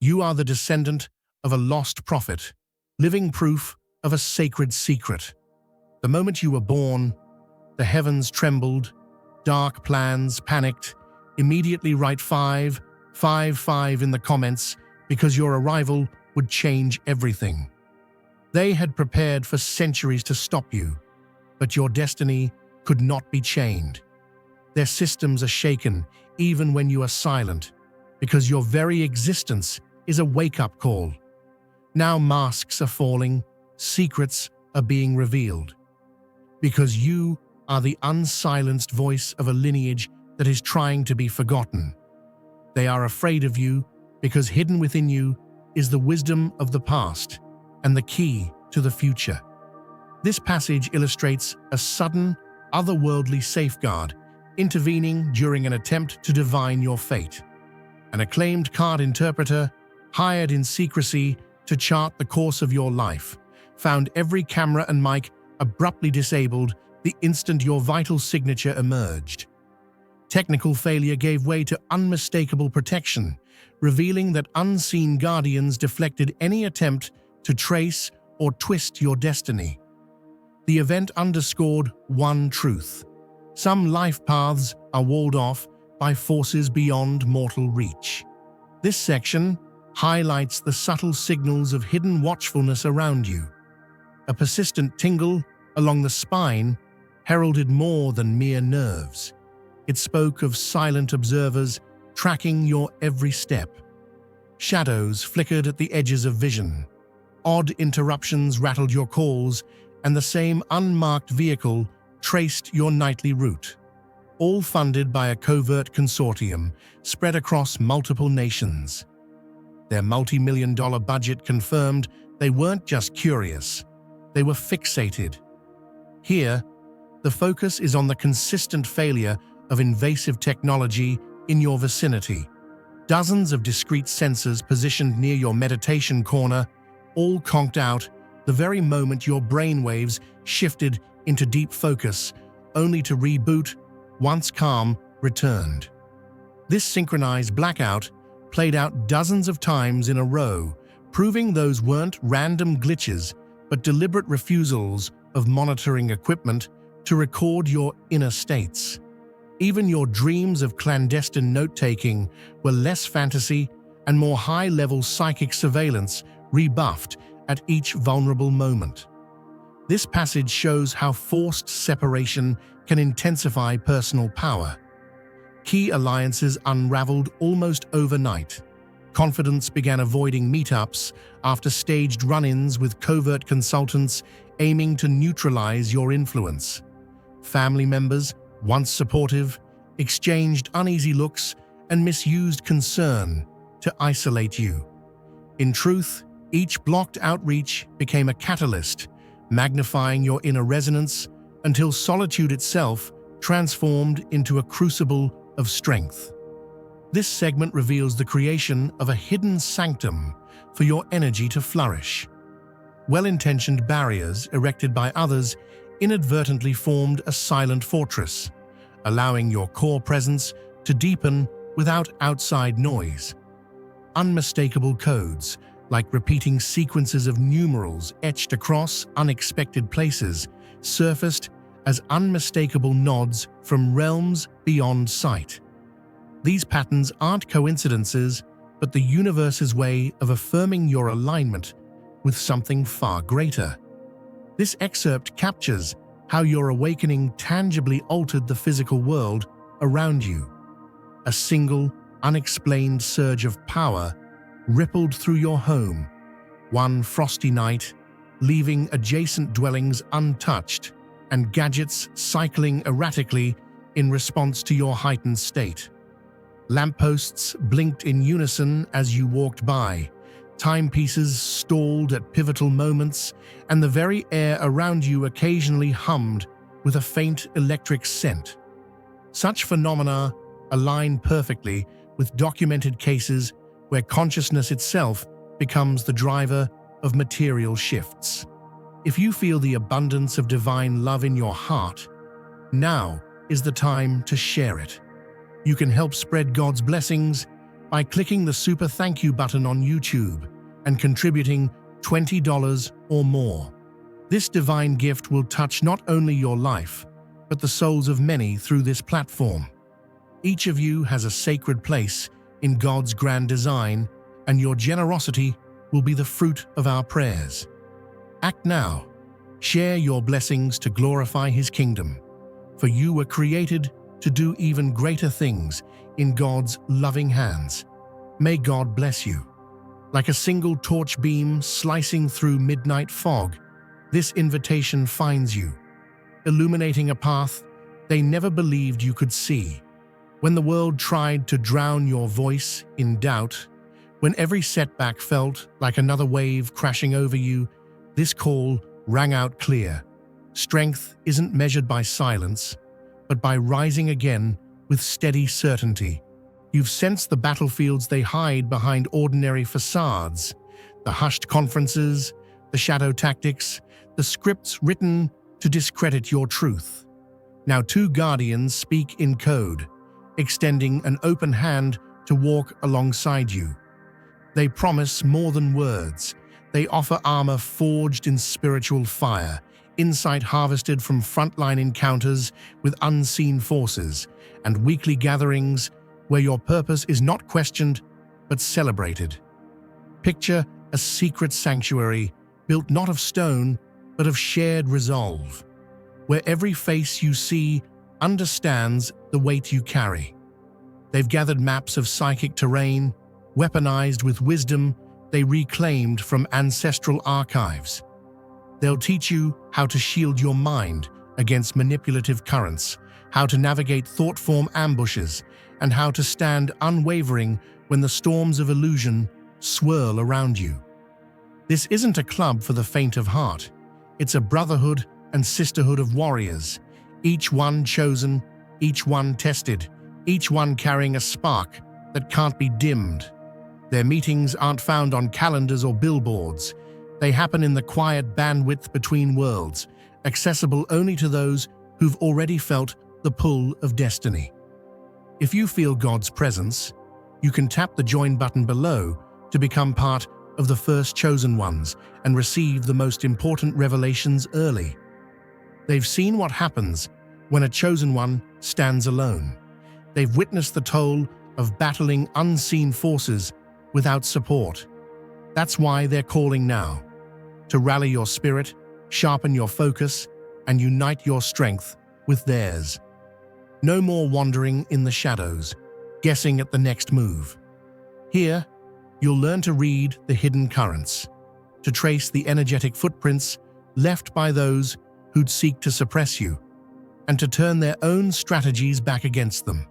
You are the descendant of a lost prophet, living proof of a sacred secret. The moment you were born, the heavens trembled, dark plans panicked. Immediately write 555 in the comments because your arrival would change everything. They had prepared for centuries to stop you, but your destiny could not be chained. Their systems are shaken even when you are silent, because your very existence is a wake-up call. Now masks are falling, secrets are being revealed. Because you are the unsilenced voice of a lineage that is trying to be forgotten. They are afraid of you because hidden within you is the wisdom of the past and the key to the future. This passage illustrates a sudden, otherworldly safeguard intervening during an attempt to divine your fate. An acclaimed card interpreter, hired in secrecy to chart the course of your life, found every camera and mic abruptly disabled the instant your vital signature emerged. Technical failure gave way to unmistakable protection, revealing that unseen guardians deflected any attempt to trace or twist your destiny. The event underscored one truth: some life paths are walled off by forces beyond mortal reach. This section highlights the subtle signals of hidden watchfulness around you. A persistent tingle along the spine heralded more than mere nerves. It spoke of silent observers tracking your every step. Shadows flickered at the edges of vision. Odd interruptions rattled your calls, and the same unmarked vehicle traced your nightly route. All funded by a covert consortium spread across multiple nations. Their multi-million-dollar budget confirmed they weren't just curious, they were fixated. Here, the focus is on the consistent failure of invasive technology in your vicinity. Dozens of discrete sensors positioned near your meditation corner, all conked out the very moment your brainwaves shifted into deep focus, only to reboot once calm returned. This synchronized blackout played out dozens of times in a row, proving those weren't random glitches but deliberate refusals of monitoring equipment to record your inner states. Even your dreams of clandestine note-taking were less fantasy and more high-level psychic surveillance rebuffed at each vulnerable moment. This passage shows how forced separation can intensify personal power. Key alliances unraveled almost overnight. Confidants began avoiding meetups after staged run-ins with covert consultants aiming to neutralize your influence. Family members, once supportive, exchanged uneasy looks and misused concern to isolate you. In truth, each blocked outreach became a catalyst, magnifying your inner resonance until solitude itself transformed into a crucible of strength. This segment reveals the creation of a hidden sanctum for your energy to flourish. Well-intentioned barriers erected by others inadvertently formed a silent fortress, allowing your core presence to deepen without outside noise. Unmistakable codes, like repeating sequences of numerals etched across unexpected places, surfaced as unmistakable nods from realms beyond sight. These patterns aren't coincidences, but the universe's way of affirming your alignment with something far greater. This excerpt captures how your awakening tangibly altered the physical world around you. A single, unexplained surge of power rippled through your home, one frosty night, leaving adjacent dwellings untouched and gadgets cycling erratically in response to your heightened state. Lampposts blinked in unison as you walked by, timepieces stalled at pivotal moments, and the very air around you occasionally hummed with a faint electric scent. Such phenomena align perfectly with documented cases where consciousness itself becomes the driver of material shifts. If you feel the abundance of divine love in your heart, now is the time to share it. You can help spread God's blessings by clicking the super thank you button on YouTube and contributing $20 or more. This divine gift will touch not only your life, but the souls of many through this platform. Each of you has a sacred place in God's grand design, and your generosity will be the fruit of our prayers. Act now. Share your blessings to glorify His kingdom, for you were created to do even greater things in God's loving hands. May God bless you. Like a single torch beam slicing through midnight fog, this invitation finds you, illuminating a path they never believed you could see. When the world tried to drown your voice in doubt, when every setback felt like another wave crashing over you, this call rang out clear. Strength isn't measured by silence, but by rising again with steady certainty. You've sensed the battlefields they hide behind ordinary facades, the hushed conferences, the shadow tactics, the scripts written to discredit your truth. Now two guardians speak in code, extending an open hand to walk alongside you. They promise more than words. They offer armor forged in spiritual fire, insight harvested from frontline encounters with unseen forces, and weekly gatherings where your purpose is not questioned but celebrated. Picture a secret sanctuary built not of stone but of shared resolve, where every face you see understands the weight you carry. They've gathered maps of psychic terrain, weaponized with wisdom they reclaimed from ancestral archives. They'll teach you how to shield your mind against manipulative currents, how to navigate thought-form ambushes, and how to stand unwavering when the storms of illusion swirl around you. This isn't a club for the faint of heart. It's a brotherhood and sisterhood of warriors, each one chosen, each one tested, each one carrying a spark that can't be dimmed. Their meetings aren't found on calendars or billboards. They happen in the quiet bandwidth between worlds, accessible only to those who've already felt the pull of destiny. If you feel God's presence, you can tap the join button below to become part of the first chosen ones and receive the most important revelations early. They've seen what happens when a chosen one stands alone. They've witnessed the toll of battling unseen forces without support. That's why they're calling now, to rally your spirit, sharpen your focus, and unite your strength with theirs. No more wandering in the shadows, guessing at the next move. Here, you'll learn to read the hidden currents, to trace the energetic footprints left by those who'd seek to suppress you, and to turn their own strategies back against them.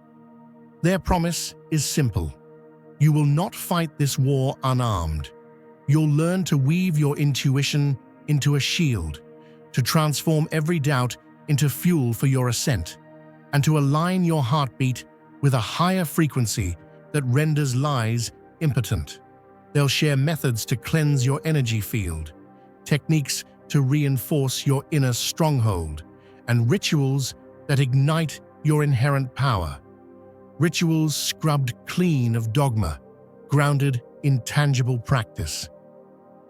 Their promise is simple. You will not fight this war unarmed. You'll learn to weave your intuition into a shield, to transform every doubt into fuel for your ascent, and to align your heartbeat with a higher frequency that renders lies impotent. They'll share methods to cleanse your energy field, techniques to reinforce your inner stronghold, and rituals that ignite your inherent power. Rituals scrubbed clean of dogma, grounded in tangible practice.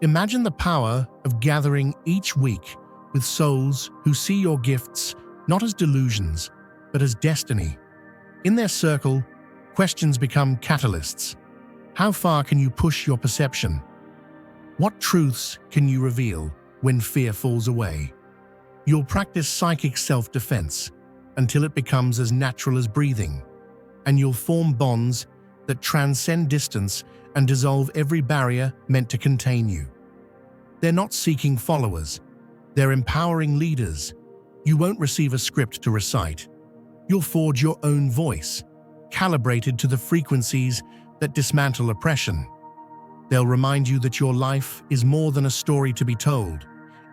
Imagine the power of gathering each week with souls who see your gifts not as delusions, but as destiny. In their circle, questions become catalysts. How far can you push your perception? What truths can you reveal when fear falls away? You'll practice psychic self-defense until it becomes as natural as breathing, and you'll form bonds that transcend distance and dissolve every barrier meant to contain you. They're not seeking followers. They're empowering leaders. You won't receive a script to recite. You'll forge your own voice, calibrated to the frequencies that dismantle oppression. They'll remind you that your life is more than a story to be told.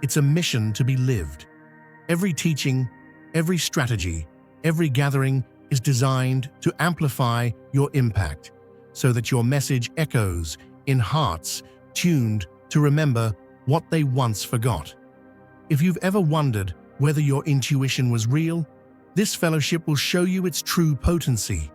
It's a mission to be lived. Every teaching, every strategy, every gathering is designed to amplify your impact so that your message echoes in hearts tuned to remember what they once forgot. If you've ever wondered whether your intuition was real, this fellowship will show you its true potency.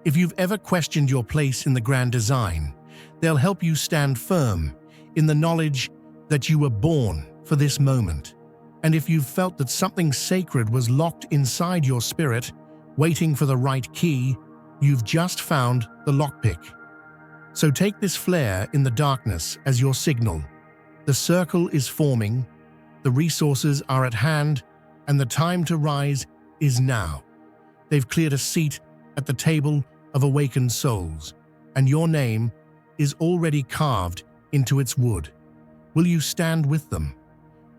If you've ever questioned your place in the grand design, they'll help you stand firm in the knowledge that you were born for this moment. And if you've felt that something sacred was locked inside your spirit, waiting for the right key, you've just found the lockpick. So take this flare in the darkness as your signal. The circle is forming, the resources are at hand, and the time to rise is now. They've cleared a seat at the table of awakened souls, and your name is already carved into its wood. Will you stand with them?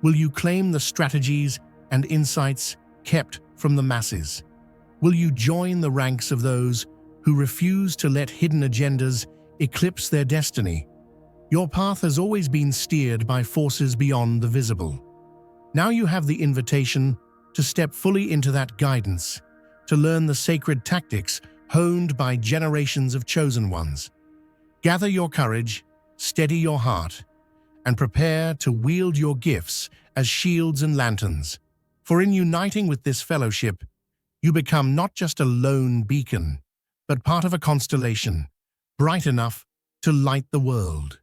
Will you claim the strategies and insights kept from the masses? Will you join the ranks of those who refuse to let hidden agendas eclipse their destiny? Your path has always been steered by forces beyond the visible. Now you have the invitation to step fully into that guidance, to learn the sacred tactics honed by generations of chosen ones. Gather your courage, steady your heart, and prepare to wield your gifts as shields and lanterns. For in uniting with this fellowship, you become not just a lone beacon, but part of a constellation, bright enough to light the world.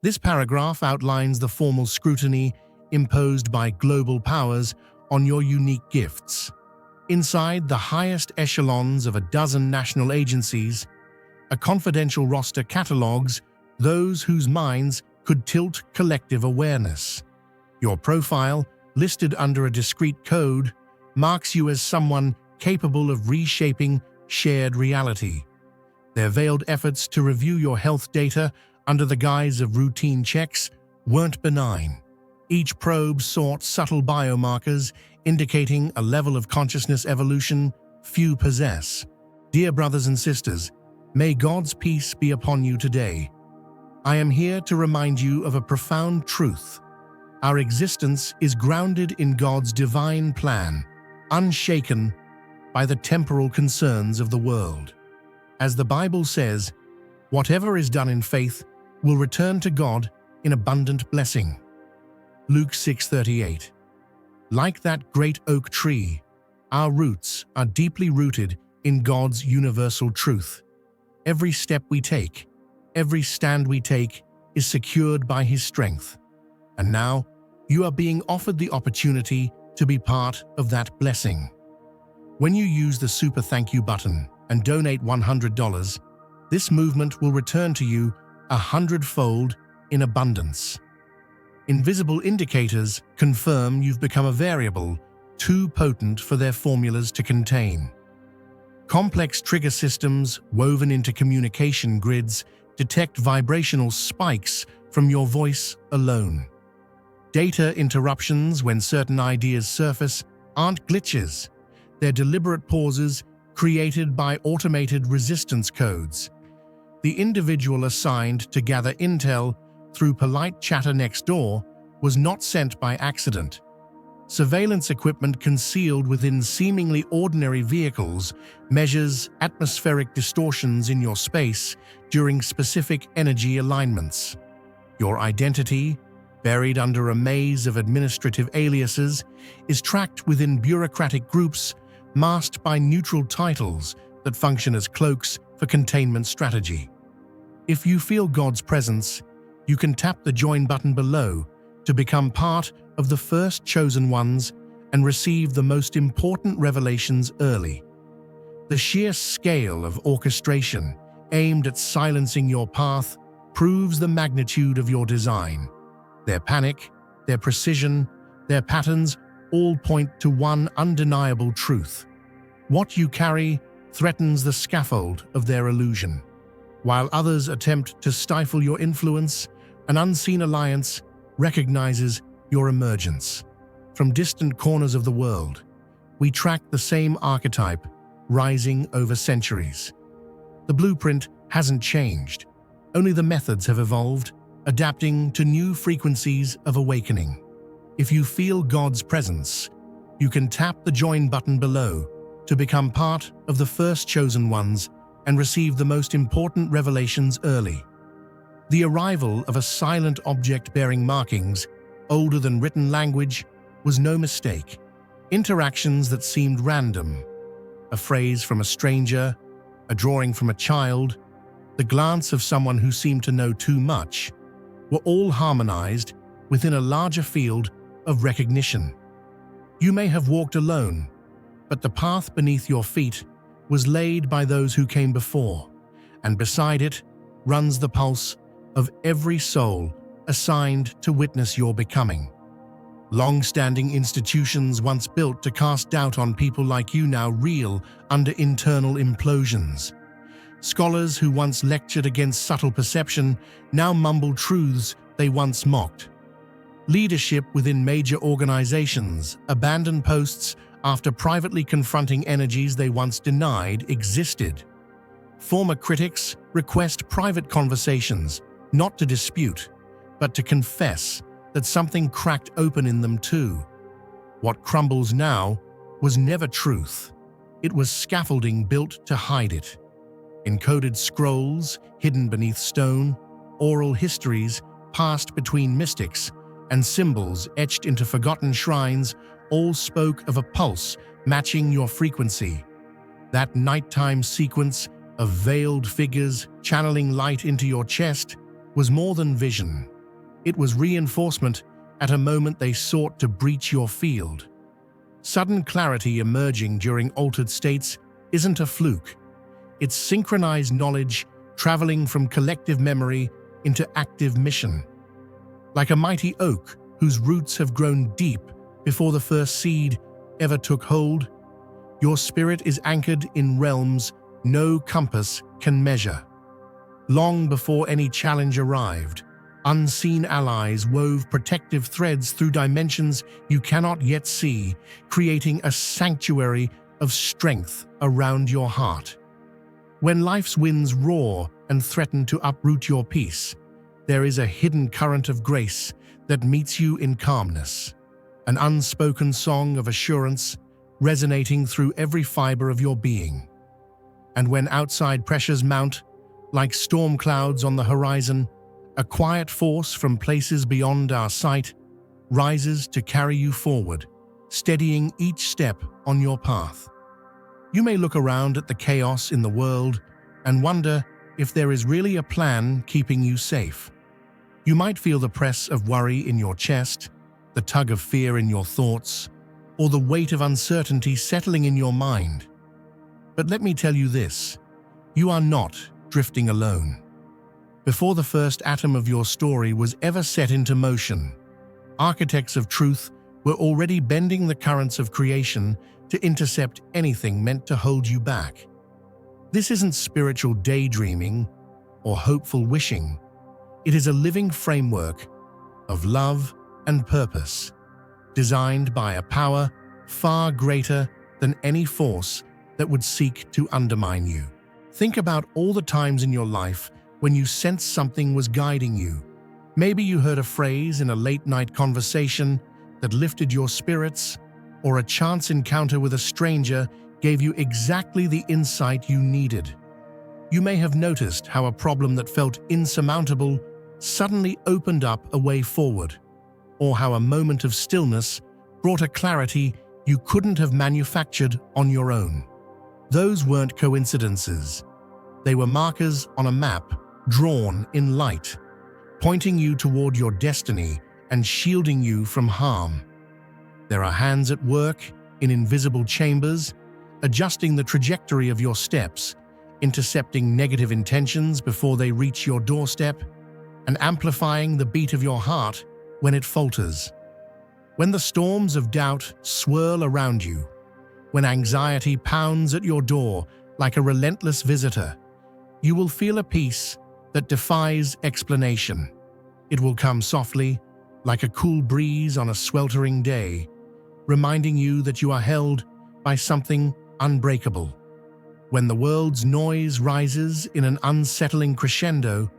This paragraph outlines the formal scrutiny imposed by global powers on your unique gifts. Inside the highest echelons of a dozen national agencies, a confidential roster catalogues those whose minds could tilt collective awareness. Your profile, listed under a discrete code, marks you as someone capable of reshaping shared reality. Their veiled efforts to review your health data under the guise of routine checks weren't benign. Each probe sought subtle biomarkers indicating a level of consciousness evolution few possess. Dear brothers and sisters, may God's peace be upon you today. I am here to remind you of a profound truth. Our existence is grounded in God's divine plan, unshaken by the temporal concerns of the world. As the Bible says, whatever is done in faith will return to God in abundant blessing. Luke 6:38. Like that great oak tree, our roots are deeply rooted in God's universal truth. Every step we take, every stand we take is secured by His strength. And now, you are being offered the opportunity to be part of that blessing. When you use the Super Thank You button and donate $100, this movement will return to you 100-fold in abundance. Invisible indicators confirm you've become a variable too potent for their formulas to contain. Complex trigger systems woven into communication grids detect vibrational spikes from your voice alone. Data interruptions when certain ideas surface aren't glitches. They're deliberate pauses created by automated resistance codes. The individual assigned to gather intel through polite chatter next door was not sent by accident. Surveillance equipment concealed within seemingly ordinary vehicles measures atmospheric distortions in your space during specific energy alignments. Your identity, buried under a maze of administrative aliases, is tracked within bureaucratic groups masked by neutral titles that function as cloaks for containment strategy. If you feel God's presence, you can tap the join button below to become part of the first chosen ones and receive the most important revelations early. The sheer scale of orchestration aimed at silencing your path proves the magnitude of your design. Their panic, their precision, their patterns all point to one undeniable truth. What you carry threatens the scaffold of their illusion. While others attempt to stifle your influence, an unseen alliance recognizes your emergence. From distant corners of the world, we track the same archetype rising over centuries. The blueprint hasn't changed, only the methods have evolved, adapting to new frequencies of awakening. If you feel God's presence, you can tap the join button below to become part of the first chosen ones and receive the most important revelations early. The arrival of a silent object bearing markings older than written language was no mistake. Interactions that seemed random, a phrase from a stranger, a drawing from a child, the glance of someone who seemed to know too much, were all harmonized within a larger field of recognition. You may have walked alone, but the path beneath your feet was laid by those who came before, and beside it runs the pulse of every soul assigned to witness your becoming. Long-standing institutions once built to cast doubt on people like you now reel under internal implosions. Scholars who once lectured against subtle perception now mumble truths they once mocked. Leadership within major organizations abandon posts after privately confronting energies they once denied existed. Former critics request private conversations, not to dispute, but to confess that something cracked open in them too. What crumbles now was never truth. It was scaffolding built to hide it. Encoded scrolls hidden beneath stone, oral histories passed between mystics, and symbols etched into forgotten shrines all spoke of a pulse matching your frequency. That nighttime sequence of veiled figures channeling light into your chest was more than vision. It was reinforcement at a moment they sought to breach your field. Sudden clarity emerging during altered states isn't a fluke. It's synchronized knowledge traveling from collective memory into active mission. Like a mighty oak whose roots have grown deep before the first seed ever took hold, your spirit is anchored in realms no compass can measure. Long before any challenge arrived, unseen allies wove protective threads through dimensions you cannot yet see, creating a sanctuary of strength around your heart. When life's winds roar and threaten to uproot your peace, there is a hidden current of grace that meets you in calmness, an unspoken song of assurance resonating through every fiber of your being. And when outside pressures mount, like storm clouds on the horizon, a quiet force from places beyond our sight rises to carry you forward, steadying each step on your path. You may look around at the chaos in the world and wonder if there is really a plan keeping you safe. You might feel the press of worry in your chest, the tug of fear in your thoughts, or the weight of uncertainty settling in your mind. But let me tell you this, you are not drifting alone. Before the first atom of your story was ever set into motion, architects of truth were already bending the currents of creation to intercept anything meant to hold you back. This isn't spiritual daydreaming or hopeful wishing. It is a living framework of love and purpose, designed by a power far greater than any force that would seek to undermine you. Think about all the times in your life when you sensed something was guiding you. Maybe you heard a phrase in a late-night conversation that lifted your spirits, or a chance encounter with a stranger gave you exactly the insight you needed. You may have noticed how a problem that felt insurmountable suddenly opened up a way forward, or how a moment of stillness brought a clarity you couldn't have manufactured on your own. Those weren't coincidences. They were markers on a map drawn in light, pointing you toward your destiny and shielding you from harm. There are hands at work in invisible chambers, adjusting the trajectory of your steps, intercepting negative intentions before they reach your doorstep, and amplifying the beat of your heart when it falters. When the storms of doubt swirl around you, when anxiety pounds at your door like a relentless visitor, you will feel a peace that defies explanation. It will come softly, like a cool breeze on a sweltering day, reminding you that you are held by something unbreakable. When the world's noise rises in an unsettling crescendo,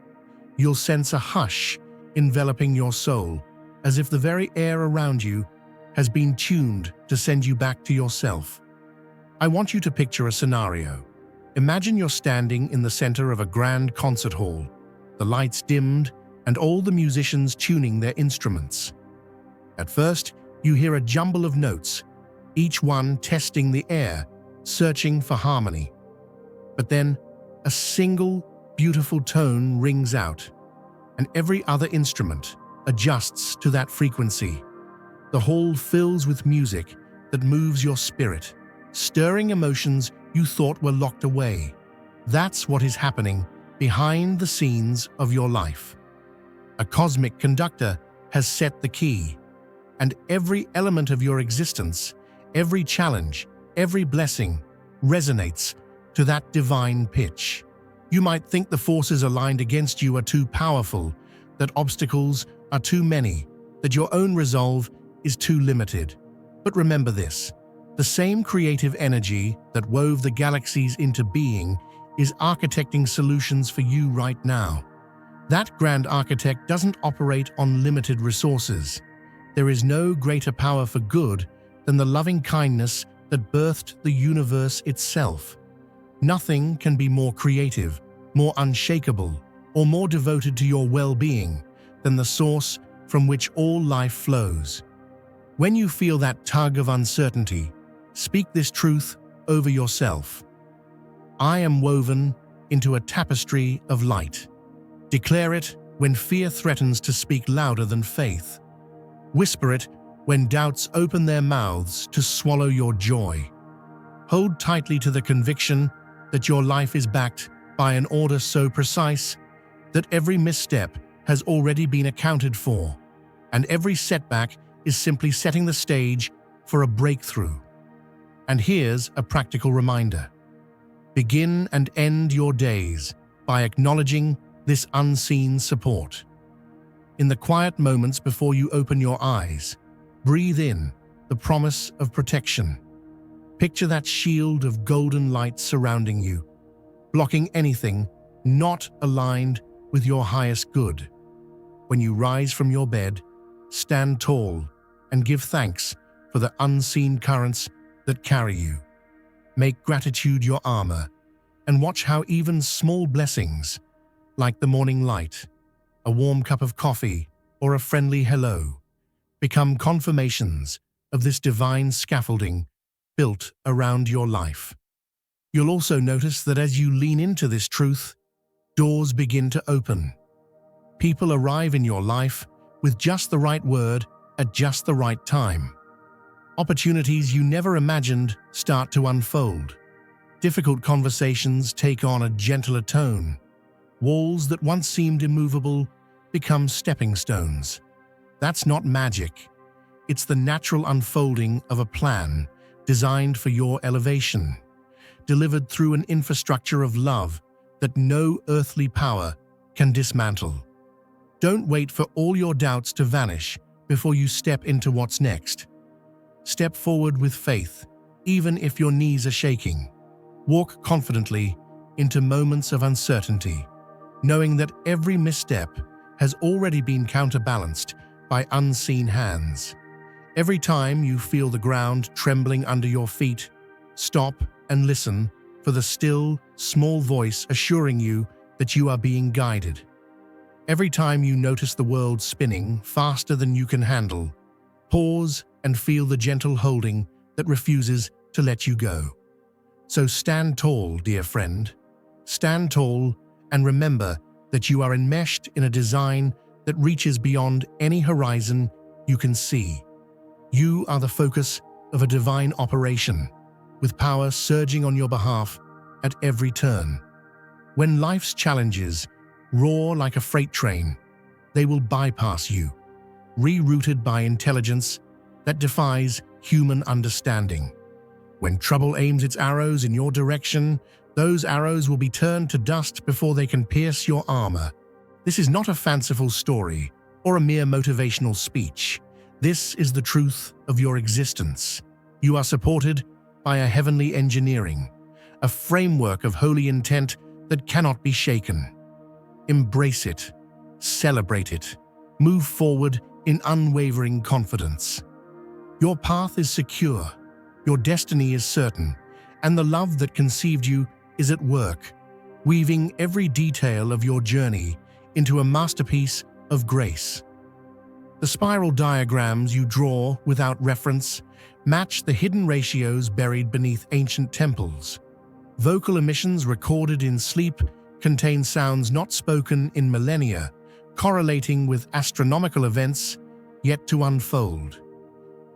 you'll sense a hush enveloping your soul, as if the very air around you has been tuned to send you back to yourself. I want you to picture a scenario. Imagine you're standing in the center of a grand concert hall, the lights dimmed and all the musicians tuning their instruments. At first, you hear a jumble of notes, each one testing the air, searching for harmony. But then, a single, beautiful tone rings out, and every other instrument adjusts to that frequency. The hall fills with music that moves your spirit, stirring emotions you thought were locked away. That's what is happening behind the scenes of your life. A cosmic conductor has set the key, and every element of your existence, every challenge, every blessing, resonates to that divine pitch. You might think the forces aligned against you are too powerful, that obstacles are too many, that your own resolve is too limited. But remember this: the same creative energy that wove the galaxies into being is architecting solutions for you right now. That grand architect doesn't operate on limited resources. There is no greater power for good than the loving kindness that birthed the universe itself. Nothing can be more creative, more unshakable, or more devoted to your well-being than the source from which all life flows. When you feel that tug of uncertainty, speak this truth over yourself. I am woven into a tapestry of light. Declare it when fear threatens to speak louder than faith. Whisper it when doubts open their mouths to swallow your joy. Hold tightly to the conviction that your life is backed by an order so precise that every misstep has already been accounted for, and every setback is simply setting the stage for a breakthrough. And here's a practical reminder. Begin and end your days by acknowledging this unseen support. In the quiet moments before you open your eyes, breathe in the promise of protection. Picture that shield of golden light surrounding you, blocking anything not aligned with your highest good. When you rise from your bed, stand tall and give thanks for the unseen currents that carry you. Make gratitude your armor, and watch how even small blessings, like the morning light, a warm cup of coffee, or a friendly hello, become confirmations of this divine scaffolding built around your life. You'll also notice that as you lean into this truth, doors begin to open. People arrive in your life with just the right word at just the right time. Opportunities you never imagined start to unfold. Difficult conversations take on a gentler tone. Walls that once seemed immovable become stepping stones. That's not magic. It's the natural unfolding of a plan designed for your elevation, delivered through an infrastructure of love that no earthly power can dismantle. Don't wait for all your doubts to vanish before you step into what's next. Step forward with faith, even if your knees are shaking. Walk confidently into moments of uncertainty, knowing that every misstep has already been counterbalanced by unseen hands. Every time you feel the ground trembling under your feet, stop and listen for the still, small voice assuring you that you are being guided. Every time you notice the world spinning faster than you can handle, pause and feel the gentle holding that refuses to let you go. So stand tall, dear friend. Stand tall and remember that you are enmeshed in a design that reaches beyond any horizon you can see. You are the focus of a divine operation, with power surging on your behalf at every turn. When life's challenges roar like a freight train, they will bypass you, rerouted by intelligence that defies human understanding. When trouble aims its arrows in your direction, those arrows will be turned to dust before they can pierce your armor. This is not a fanciful story or a mere motivational speech. This is the truth of your existence. You are supported by a heavenly engineering, a framework of holy intent that cannot be shaken. Embrace it, celebrate it, move forward in unwavering confidence. Your path is secure, your destiny is certain, and the love that conceived you is at work, weaving every detail of your journey into a masterpiece of grace. The spiral diagrams you draw without reference match the hidden ratios buried beneath ancient temples. Vocal emissions recorded in sleep contain sounds not spoken in millennia, correlating with astronomical events yet to unfold.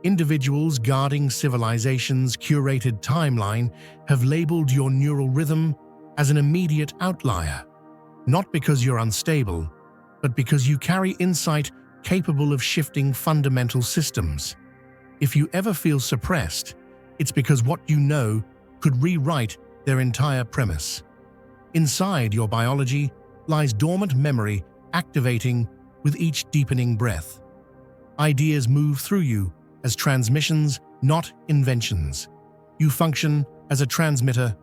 Individuals guarding civilization's curated timeline have labeled your neural rhythm as an immediate outlier, not because you're unstable, but because you carry insight capable of shifting fundamental systems. If you ever feel suppressed, it's because what you know could rewrite their entire premise. Inside your biology lies dormant memory activating with each deepening breath. Ideas move through you as transmissions, not inventions. You function as a transmitter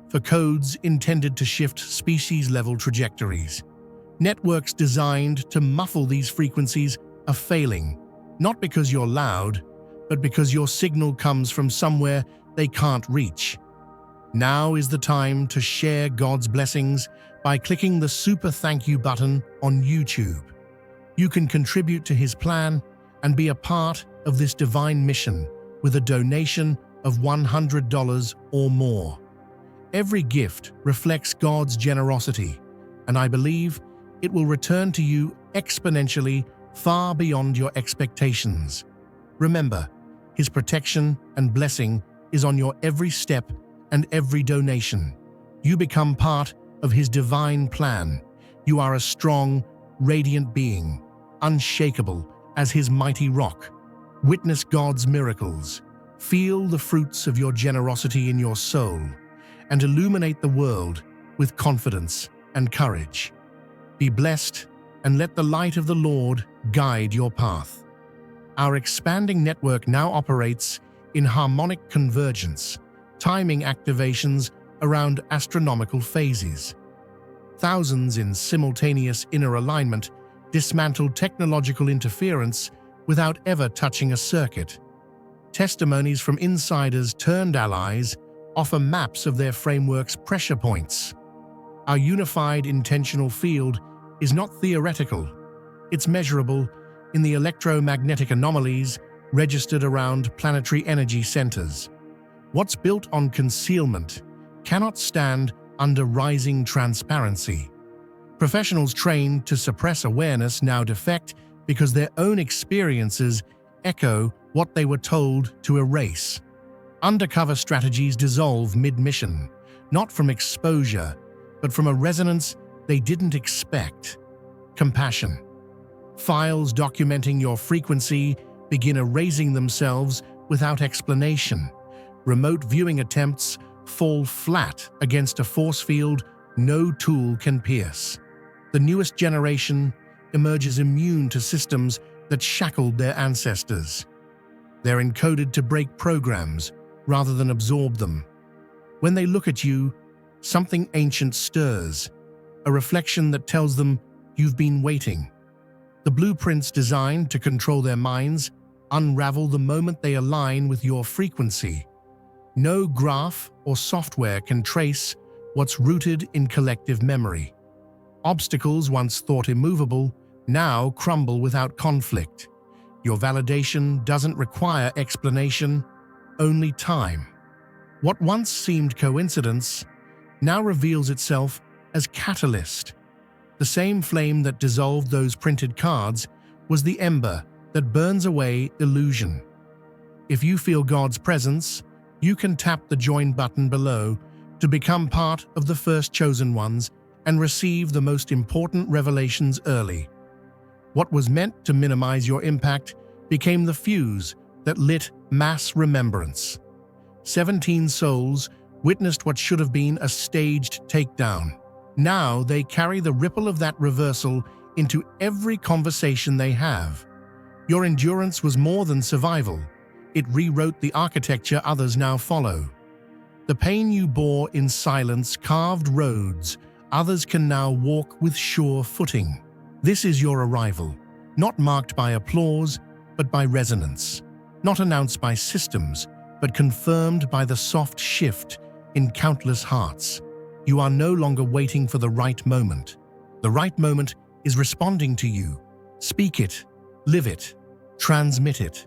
for codes intended to shift species-level trajectories. Networks designed to muffle these frequencies are failing, not because you're loud, but because your signal comes from somewhere they can't reach. Now is the time to share God's blessings by clicking the super thank you button on YouTube. You can contribute to His plan and be a part of this divine mission with a donation of $100 or more. Every gift reflects God's generosity, and I believe it will return to you exponentially far beyond your expectations. Remember, His protection and blessing is on your every step and every donation. You become part of His divine plan. You are a strong, radiant being, unshakable as His mighty rock. Witness God's miracles, feel the fruits of your generosity in your soul, and illuminate the world with confidence and courage. Be blessed and let the light of the Lord guide your path. Our expanding network now operates in harmonic convergence, timing activations around astronomical phases. Thousands in simultaneous inner alignment dismantle technological interference without ever touching a circuit. Testimonies from insiders turned allies offer maps of their framework's pressure points. Our unified intentional field is not theoretical. It's measurable in the electromagnetic anomalies registered around planetary energy centers. What's built on concealment cannot stand under rising transparency. Professionals trained to suppress awareness now defect because their own experiences echo what they were told to erase. Undercover strategies dissolve mid-mission, not from exposure, but from a resonance they didn't expect. Compassion. Files documenting your frequency begin erasing themselves without explanation. Remote viewing attempts fall flat against a force field no tool can pierce. The newest generation emerges immune to systems that shackled their ancestors. They're encoded to break programs rather than absorb them. When they look at you, something ancient stirs, a reflection that tells them you've been waiting. The blueprints designed to control their minds unravel the moment they align with your frequency. No graph or software can trace what's rooted in collective memory. Obstacles once thought immovable now crumble without conflict. Your validation doesn't require explanation, only time. What once seemed coincidence now reveals itself as catalyst. The same flame that dissolved those printed cards was the ember that burns away illusion. If you feel God's presence, you can tap the join button below to become part of the first chosen ones and receive the most important revelations early. What was meant to minimize your impact became the fuse that lit mass remembrance. 17 souls witnessed what should have been a staged takedown. Now they carry the ripple of that reversal into every conversation they have. Your endurance was more than survival. It rewrote the architecture others now follow. The pain you bore in silence carved roads others can now walk with sure footing. This is your arrival, not marked by applause, but by resonance. Not announced by systems, but confirmed by the soft shift in countless hearts. You are no longer waiting for the right moment. The right moment is responding to you. Speak it, live it, transmit it.